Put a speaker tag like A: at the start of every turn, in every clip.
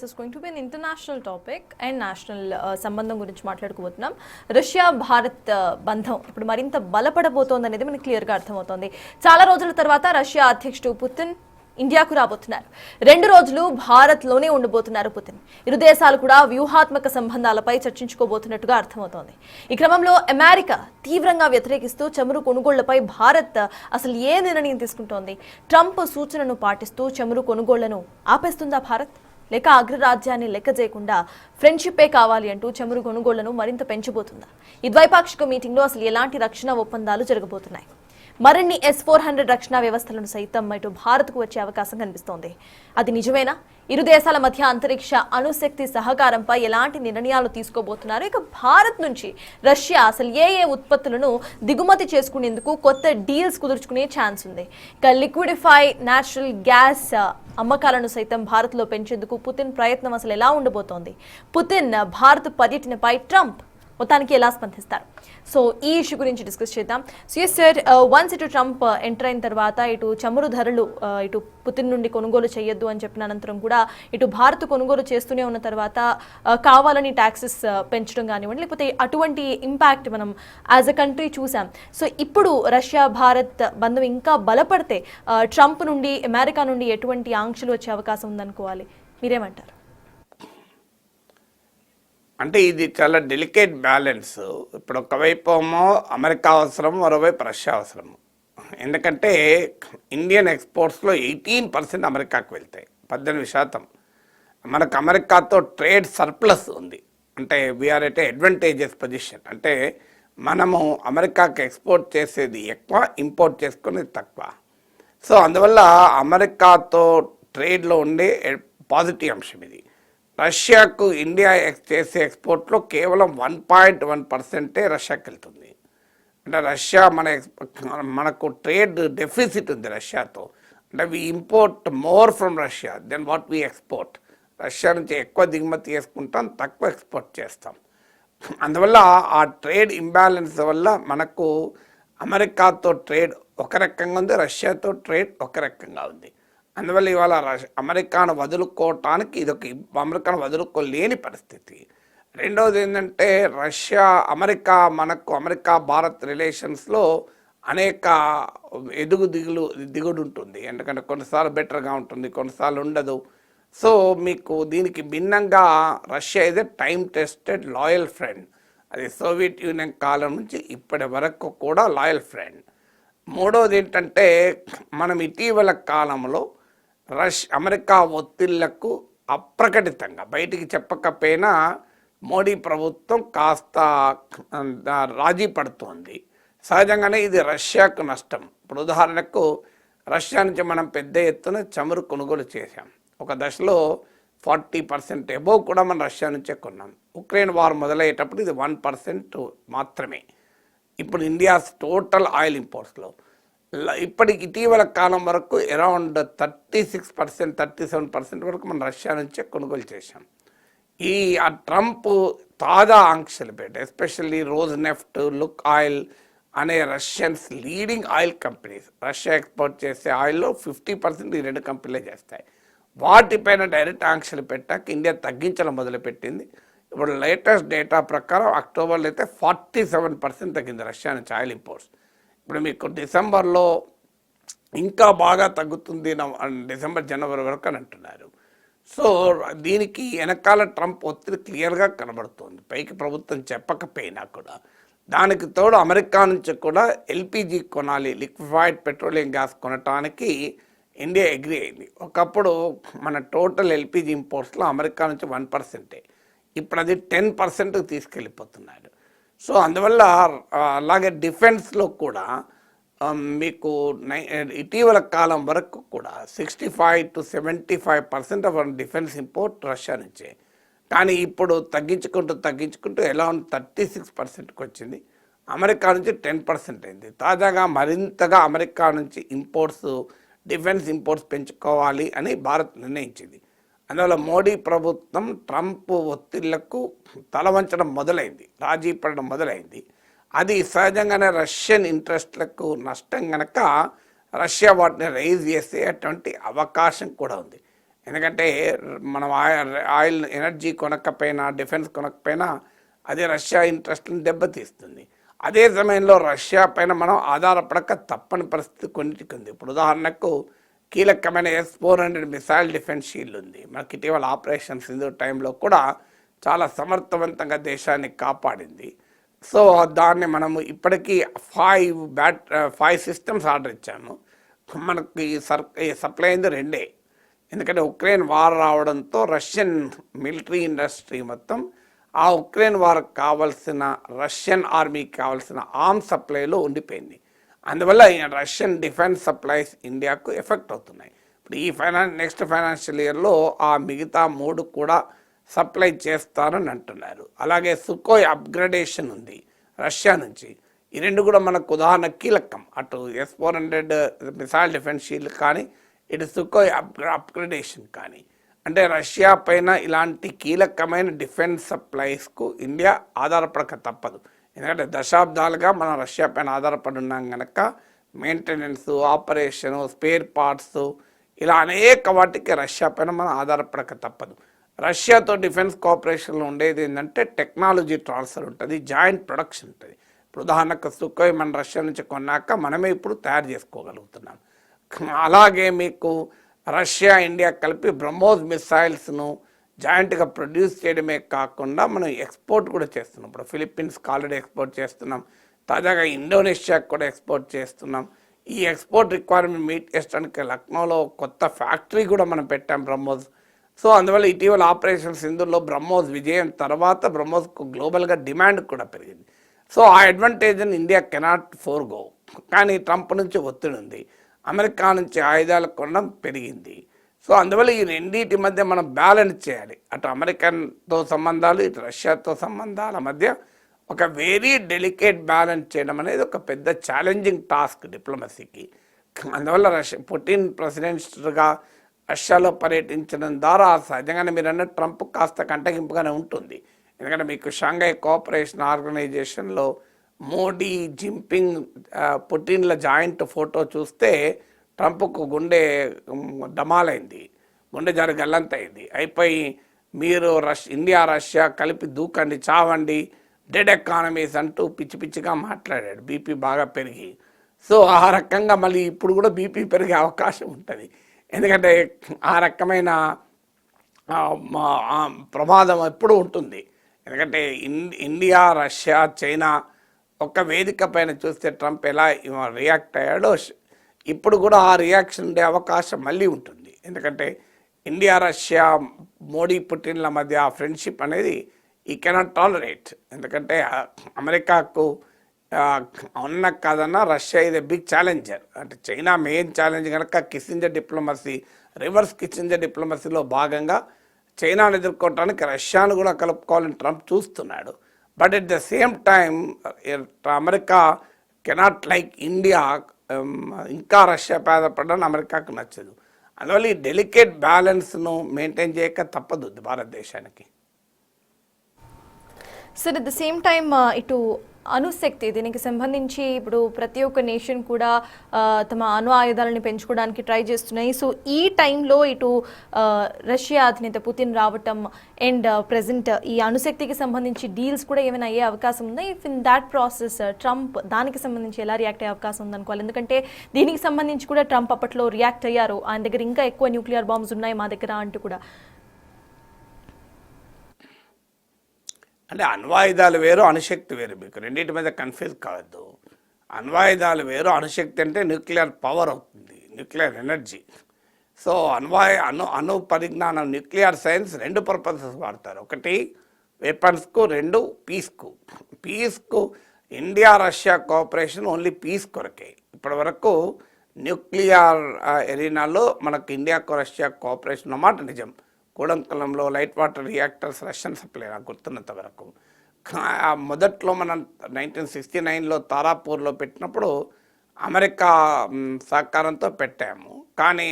A: This is going to be an international topic and national సంబంధం గురించి మాట్లాడుకోబోతున్నాం. Russia Bharat బంధం ఇప్పుడు మరింత బలపడబోతోంది అనేది మనకి క్లియర్గా అర్థమవుతోంది. చాలా రోజుల తర్వాత రష్యా అధ్యక్షుడు పుతిన్ ఇండియాకు రాబోతున్నారు. 2 రోజులు భారత్లోనే ఉండబోతున్నారు పుతిన్. ఇరు దేశాలు కూడా వ్యూహాత్మక సంబంధాలపై చర్చించుకోబోతున్నట్టుగా అర్థమవుతోంది. ఈ క్రమంలో అమెరికా తీవ్రంగా వ్యతిరేకిస్తూ చమురు కొనుగోళ్లపై భారత్ అసలు ఏ నిర్ణయం తీసుకుంటోంది? ట్రంప్ సూచనను పాటిస్తూ చమురు కొనుగోళ్లను ఆపేస్తుందా భారత్? లేక అగ్రరాజ్యాన్ని లెక్క చేయకుండా ఫ్రెండ్షిప్పే కావాలి అంటూ చమురు కొనుగోళ్లను మరింత పెంచబోతుందా? ఈ ద్వైపాక్షిక మీటింగ్లో అసలు ఎలాంటి రక్షణ ఒప్పందాలు జరగబోతున్నాయి? మరిన్ని S-400 రక్షణ వ్యవస్థలను సైతం ఇటు భారత్కు వచ్చే అవకాశం కనిపిస్తోంది. అది నిజమేనా? ఇరు దేశాల మధ్య అంతరిక్ష అణుశక్తి సహకారంపై ఎలాంటి నిర్ణయాలు తీసుకోబోతున్నారు? ఇక భారత్ నుంచి రష్యా అసలు ఏ ఉత్పత్తులను దిగుమతి చేసుకునేందుకు కొత్త డీల్స్ కుదుర్చుకునే ఛాన్స్ ఉంది. ఇక లిక్విడిఫై నేచురల్ గ్యాస్ అమ్మకాలను సైతం భారత్లో పెంచేందుకు పుతిన్ ప్రయత్నం అసలు ఎలా ఉండబోతోంది? పుతిన్ భారత్ పర్యటనపై ట్రంప్ మొత్తానికి ఎలా స్పందిస్తారు? సో ఈ ఇష్యూ గురించి డిస్కస్ చేద్దాం. సో ఎస్ సార్, వన్స్ ఇటు ట్రంప్ ఎంటర్ అయిన తర్వాత ఇటు చమురు ధరలు ఇటు పుతిన్ నుండి కొనుగోలు చేయొద్దు అని చెప్పిన అనంతరం కూడా ఇటు భారత్ కొనుగోలు చేస్తూనే ఉన్న తర్వాత కావాలని ట్యాక్సెస్ పెంచడం కానివ్వండి, లేకపోతే అటువంటి ఇంపాక్ట్ మనం యాజ్ అ కంట్రీ చూసాం. సో ఇప్పుడు రష్యా భారత్ బంధం ఇంకా బలపడితే ట్రంప్ నుండి అమెరికా నుండి ఎటువంటి ఆంక్షలు వచ్చే అవకాశం ఉందనుకోవాలి? మీరేమంటారు?
B: అంటే ఇది చాలా డెలికేట్ బ్యాలెన్స్. ఇప్పుడు ఒకవైపు ఏమో అమెరికా అవసరం, మరోవైపు రష్యా అవసరం. ఎందుకంటే ఇండియన్ ఎక్స్పోర్ట్స్లో 18% అమెరికాకు వెళ్తాయి, 18%. మనకు అమెరికాతో ట్రేడ్ సర్ప్లస్ ఉంది. అంటే వీఆర్ ఎట్ అడ్వాంటేజెస్ పొజిషన్. అంటే మనము అమెరికాకి ఎక్స్పోర్ట్ చేసేది ఎక్కువ, ఇంపోర్ట్ చేసుకునేది తక్కువ. సో అందువల్ల అమెరికాతో ట్రేడ్లో ఉండే పాజిటివ్ అంశం ఇది. రష్యాకు ఇండియా చేసే ఎక్స్పోర్ట్లో కేవలం 1.1% రష్యాకి వెళ్తుంది. అంటే రష్యా మనకు ట్రేడ్ డెఫిసిట్ ఉంది రష్యాతో. అంటే we import more from Russia than what we export. Russia నుంచి ఎక్కువ దిగుమతి చేసుకుంటాం, తక్కువ ఎక్స్పోర్ట్ చేస్తాం. అందువల్ల ఆ ట్రేడ్ ఇంబ్యాలెన్స్ వల్ల మనకు అమెరికాతో ట్రేడ్ ఒక రకంగా ఉంది, రష్యాతో ట్రేడ్ ఒక రకంగా ఉంది. అందువల్ల ఇవాళ అమెరికాను వదులుకోవటానికి ఇదొక అమెరికాను వదులుకోలేని పరిస్థితి. రెండవది ఏంటంటే అమెరికా భారత్ రిలేషన్స్లో అనేక దిగుడు ఉంటుంది. ఎందుకంటే కొన్నిసార్లు బెటర్గా ఉంటుంది, కొన్నిసార్లు ఉండదు. సో మీకు దీనికి భిన్నంగా రష్యా ఇదే టైం టెస్టెడ్ లాయల్ ఫ్రెండ్. అది సోవియట్ యూనియన్ కాలం నుంచి ఇప్పటి వరకు కూడా లాయల్ ఫ్రెండ్. మూడవది ఏంటంటే మనం ఇటీవల కాలంలో అమెరికా ఒత్తిళ్లకు అప్రకటితంగా బయటికి చెప్పకపోయినా మోడీ ప్రభుత్వం కాస్త రాజీ పడుతోంది. సహజంగానే ఇది రష్యాకు నష్టం. ఇప్పుడు ఉదాహరణకు రష్యా నుంచి మనం పెద్ద ఎత్తున చమురు కొనుగోలు చేశాం. ఒక దశలో 40% అబోవ్ కూడా మనం రష్యా నుంచే కొన్నాం. ఉక్రెయిన్ వార్ మొదలయ్యేటప్పుడు ఇది 1% మాత్రమే. ఇప్పుడు ఇండియాస్ టోటల్ ఆయిల్ ఇంపోర్ట్స్లో ఇప్పటికి ఇటీవల కాలం వరకు అరౌండ్ 36%, 37% వరకు మనం రష్యా నుంచే కొనుగోలు చేశాం. ఆ ట్రంప్ తాజా ఆంక్షలు పెట్టి especially Rosneft, Lukoil అనే Russians leading oil companies, Russia export చేసే ఆయిల్లో 50% ఈ 2 కంపెనీలే చేస్తాయి. వాటిపైన డైరెక్ట్ ఆంక్షలు పెట్టాక ఇండియా తగ్గించడం మొదలుపెట్టింది. ఇప్పుడు లేటెస్ట్ డేటా ప్రకారం అక్టోబర్లో అయితే 47% తగ్గింది రష్యా నుంచి ఆయిల్ ఇంపోర్ట్స్. ఇప్పుడు మీకు డిసెంబర్లో ఇంకా బాగా తగ్గుతుంది, డిసెంబర్ జనవరి వరకు అని అంటున్నారు. సో దీనికి వెనకాల ట్రంప్ ఒత్తిడి క్లియర్గా కనబడుతుంది, పైకి ప్రభుత్వం చెప్పకపోయినా కూడా. దానికి తోడు అమెరికా నుంచి కూడా LPG కొనాలి, లిక్విఫైడ్ పెట్రోలియం గ్యాస్ కొనటానికి ఇండియా అగ్రీ అయింది. ఒకప్పుడు మన టోటల్ LPG ఇంపోర్ట్స్లో అమెరికా నుంచి 1%, ఇప్పుడు అది 10% తీసుకెళ్ళిపోతున్నారు. సో అందువల్ల అలాగే డిఫెన్స్లో కూడా మీకు ఇటీవల కాలం వరకు కూడా 65 to 75% of defence import Russia నుంచే. కానీ ఇప్పుడు తగ్గించుకుంటూ ఎలా 36%కి వచ్చింది. అమెరికా నుంచి 10% అయింది. తాజాగా మరింతగా అమెరికా నుంచి డిఫెన్స్ ఇంపోర్ట్స్ పెంచుకోవాలి అని భారత్ నిర్ణయించింది. అందువల్ల మోడీ ప్రభుత్వం ట్రంప్ ఒత్తిళ్లకు తలవంచడం మొదలైంది, రాజీ పడడం మొదలైంది. అది సహజంగానే రష్యన్ ఇంట్రెస్ట్లకు నష్టం కనుక రష్యా వాటిని రైజ్ చేసే అటువంటి అవకాశం కూడా ఉంది. ఎందుకంటే మనం ఆయిల్ ఎనర్జీ కొనకపోయినా, డిఫెన్స్ కొనకపోయినా అదే రష్యా ఇంట్రెస్ట్ని దెబ్బతీస్తుంది. అదే సమయంలో రష్యా పైన మనం ఆధారపడక తప్పని పరిస్థితి కొన్నిటికి ఉంది. ఇప్పుడు ఉదాహరణకు కీలకమైన S-400 మిసైల్ డిఫెన్స్ షీల్డ్ ఉంది. మనకి ఇటీవల ఆపరేషన్ సింధూర్ టైంలో కూడా చాలా సమర్థవంతంగా దేశాన్ని కాపాడింది. సో దాన్ని మనము ఇప్పటికీ 5 సిస్టమ్స్ ఆర్డర్ ఇచ్చాము. మనకి సప్లై అయింది 2. ఎందుకంటే ఉక్రెయిన్ వార్ రావడంతో రష్యన్ మిలిటరీ ఇండస్ట్రీ మొత్తం ఆ ఉక్రెయిన్ వార్కి కావాల్సిన రష్యన్ ఆర్మీకి కావాల్సిన ఆర్మ్స్ సప్లైలో ఉండిపోయింది. అందువల్ల రష్యన్ డిఫెన్స్ సప్లైస్ ఇండియాకు ఎఫెక్ట్ అవుతున్నాయి. ఇప్పుడు ఈ నెక్స్ట్ ఫైనాన్షియల్ ఇయర్లో ఆ మిగతా 3 కూడా సప్లై చేస్తారని అంటున్నారు. అలాగే సుకోయ్ అప్గ్రేడేషన్ ఉంది రష్యా నుంచి. ఈ 2 కూడా మనకు ఉదాహరణ కీలకం. అటు S-400 మిసైల్ డిఫెన్స్ షీల్డ్ కానీ, ఇటు సుకోయ్ అప్గ్రేడేషన్ కానీ. అంటే రష్యా పైన ఇలాంటి కీలకమైన డిఫెన్స్ సప్లైస్కు ఇండియా ఆధారపడక తప్పదు. ఎందుకంటే దశాబ్దాలుగా మనం రష్యా పైన ఆధారపడి ఉన్నాం కనుక మెయింటెనెన్స్, ఆపరేషను, స్పేర్ పార్ట్స్ ఇలా అనేక వాటికి రష్యా పైన మనం ఆధారపడక తప్పదు. రష్యాతో డిఫెన్స్ కోఆపరేషన్లో ఉండేది ఏంటంటే టెక్నాలజీ ట్రాన్స్ఫర్ ఉంటుంది, జాయింట్ ప్రొడక్షన్ ఉంటుంది. ఇప్పుడు ఉదాహరణకు సుకోయ్ మన రష్యా నుంచి కొన్నాక మనమే ఇప్పుడు తయారు చేసుకోగలుగుతున్నాం. అలాగే మీకు రష్యా, ఇండియా కలిపి బ్రహ్మోస్ మిసైల్స్ను జాయింట్గా ప్రొడ్యూస్ చేయడమే కాకుండా మనం ఎక్స్పోర్ట్ కూడా చేస్తున్నాం. ఇప్పుడు ఫిలిప్పీన్స్కి ఆల్రెడీ ఎక్స్పోర్ట్ చేస్తున్నాం, తాజాగా ఇండోనేషియాకి కూడా ఎక్స్పోర్ట్ చేస్తున్నాం. ఈ ఎక్స్పోర్ట్ రిక్వైర్మెంట్ మీట్ చేయడానికి లక్నోలో కొత్త ఫ్యాక్టరీ కూడా మనం పెట్టాం బ్రహ్మోస్. సో అందువల్ల ఇటీవల ఆపరేషన్ సింధూర్లో బ్రహ్మోస్ విజయం తర్వాత బ్రహ్మోస్కు గ్లోబల్గా డిమాండ్ కూడా పెరిగింది. సో ఆ అడ్వాంటేజ్ని ఇండియా కెనాట్ ఫోర్గో. కానీ ట్రంప్ నుంచి ఒత్తిడి ఉంది, అమెరికా నుంచి ఆయుధాలు కొనడం పెరిగింది. సో అందువల్ల ఈ రెండింటి మధ్య మనం బ్యాలెన్స్ చేయాలి. అటు అమెరికన్తో సంబంధాలు, ఇటు రష్యాతో సంబంధాల మధ్య ఒక వెరీ డెలికేట్ బ్యాలెన్స్ చేయడం అనేది ఒక పెద్ద ఛాలెంజింగ్ టాస్క్ డిప్లొమసీకి. అందువల్ల పుటిన్ ప్రెసిడెంట్గా రష్యాలో పర్యటించడం ద్వారా సహజంగానే మీరు అన్న ట్రంప్ కాస్త కంటగింపుగానే ఉంటుంది. ఎందుకంటే మీకు షాంఘై కోఆపరేషన్ ఆర్గనైజేషన్లో మోడీ, జిన్పింగ్, పుటిన్ల జాయింట్ ఫోటో చూస్తే ట్రంప్కు గుండె డమాలైంది, గుండె జారి గల్లంతైంది. అయిపోయి మీరు ఇండియా రష్యా కలిపి దూకండి, చావండి, డెడ్ ఎకానమీస్ అంటూ పిచ్చి పిచ్చిగా మాట్లాడాడు, బీపీ బాగా పెరిగి. సో ఆ రకంగా మళ్ళీ ఇప్పుడు కూడా బీపీ పెరిగే అవకాశం ఉంటుంది. ఎందుకంటే ఆ రకమైన ప్రమాదం ఎప్పుడు ఉంటుంది. ఎందుకంటే ఇండియా, రష్యా, చైనా ఒక వేదిక పైన చూస్తే ట్రంప్ ఎలా రియాక్ట్ అయ్యాడో ఇప్పుడు కూడా ఆ రియాక్షన్ ఉండే అవకాశం మళ్ళీ ఉంటుంది. ఎందుకంటే ఇండియా, రష్యా, మోడీ, పుటిన్ల మధ్య ఆ ఫ్రెండ్షిప్ అనేది ఈ కెనాట్ టాలరేట్. ఎందుకంటే అమెరికాకు ఉన్న కాదన్నా రష్యా ఇది బిగ్ ఛాలెంజర్. అంటే చైనా మెయిన్ ఛాలెంజ్ కనుక కిస్సింజర్ డిప్లొమసీ, రివర్స్ కిస్సింజర్ డిప్లొమసీలో భాగంగా చైనాను ఎదుర్కోవటానికి రష్యాను కూడా కలుపుకోవాలని ట్రంప్ చూస్తున్నాడు. But at the same time America cannot like India ఇంకా రష్యా పేదపడడం అమెరికాకు నచ్చదు. అందువల్ల ఈ డెలికేట్ బ్యాలెన్స్ను మెయింటైన్ చేయక తప్పదు భారతదేశానికి.
A: Sir at the same time ఇటు అణుశక్తి, దీనికి సంబంధించి ఇప్పుడు ప్రతి ఒక్క నేషన్ కూడా తమ అణు ఆయుధాలను పెంచుకోవడానికి ట్రై చేస్తున్నాయి. సో ఈ టైంలో ఇటు రష్యా అధినేత పుతిన్ రావటం అండ్ ప్రజెంట్ ఈ అణుశక్తికి సంబంధించి డీల్స్ కూడా ఏమైనా అయ్యే అవకాశం ఉందా? If in that process Trump దానికి సంబంధించి ఎలా రియాక్ట్ అయ్యే అవకాశం ఉందనుకోవాలి? ఎందుకంటే దీనికి సంబంధించి కూడా ట్రంప్ అప్పట్లో రియాక్ట్ అయ్యారు, ఆయన దగ్గర ఇంకా ఎక్కువ న్యూక్లియర్ బాంబ్స్ ఉన్నాయి మా దగ్గర అంటూ కూడా.
B: అంటే అణ్వాయుధాలు వేరు, అణుశక్తి వేరు. మీకు రెండింటి మీద కన్ఫ్యూజ్ కావద్దు. అణ్వాయుధాలు వేరు, అణుశక్తి అంటే న్యూక్లియర్ పవర్ అవుతుంది, న్యూక్లియర్ ఎనర్జీ. సో అణు పరిజ్ఞానం, న్యూక్లియర్ సైన్స్ 2 పర్పసెస్ వాడతారు. ఒకటి వెపన్స్కు, 2 పీస్కు. పీస్కు India, Russia cooperation only peace కొరకే. ఇప్పటి వరకు న్యూక్లియర్ ఎరీనాలో మనకు ఇండియాకు రష్యా కోఆపరేషన్ అన్నమాట నిజం. కూడంకలంలో light water reactors Russian supply నాకు గుర్తున్నంత వరకు. మొదట్లో మనం 1969లో తారాపూర్లో పెట్టినప్పుడు అమెరికా సహకారంతో పెట్టాము. కానీ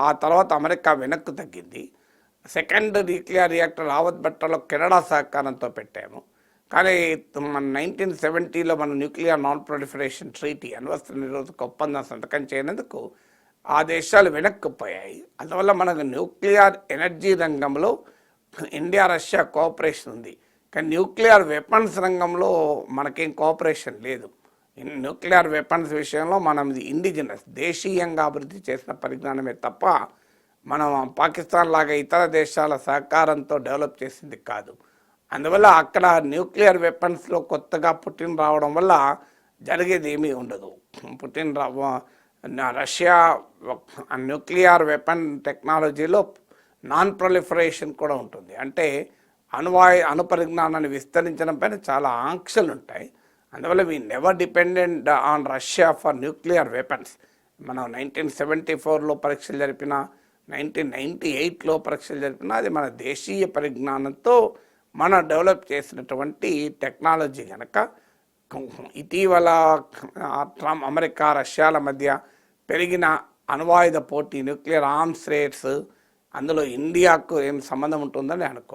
B: ఆ తర్వాత అమెరికా వెనక్కు తగ్గింది. సెకండ్ న్యూక్లియర్ రియాక్టర్ రావత్ భట్టాలో కెనడా సహకారంతో పెట్టాము. కానీ మన 1970లో మనం న్యూక్లియర్ నాన్ ప్రొలిఫరేషన్ ట్రీటీ, అణ్వస్త్ర నిరోధక ఒప్పందం సంతకం చేయనందుకు ఆ దేశాలు వెనక్కిపోయాయి. అందువల్ల మనకు న్యూక్లియర్ ఎనర్జీ రంగంలో ఇండియా రష్యా కోఆపరేషన్ ఉంది, కానీ న్యూక్లియర్ వెపన్స్ రంగంలో మనకేం కోఆపరేషన్ లేదు. న్యూక్లియర్ వెపన్స్ విషయంలో మనం ఇది ఇండిజినస్ దేశీయంగా అభివృద్ధి చేసిన పరిజ్ఞానమే తప్ప మనం పాకిస్తాన్ లాగా ఇతర దేశాల సహకారంతో డెవలప్ చేసింది కాదు. అందువల్ల అక్కడ న్యూక్లియర్ వెపన్స్లో కొత్తగా పుట్టిన రావడం వల్ల జరిగేది ఏమీ ఉండదు. రష్యా న్యూక్లియర్ వెపన్ టెక్నాలజీలో నాన్ ప్రొలిఫరేషన్ కూడా ఉంటుంది. అంటే అణు పరిజ్ఞానాన్ని విస్తరించడం పైన చాలా ఆంక్షలు ఉంటాయి. అందువల్ల we never dependent on Russia for nuclear weapons. మనం 1974లో పరీక్షలు జరిపిన, 1998లో పరీక్షలు జరిపిన, అది మన దేశీయ పరిజ్ఞానంతో మనం డెవలప్ చేసినటువంటి టెక్నాలజీ కనుక ఇటీవల అమెరికా రష్యాల మధ్య పెరిగిన అణ్వాయుధ పోటీ, న్యూక్లియర్ ఆర్మ్స్ రేట్స్, అందులో ఇండియాకు ఏం సంబంధం ఉంటుందని అనుకో.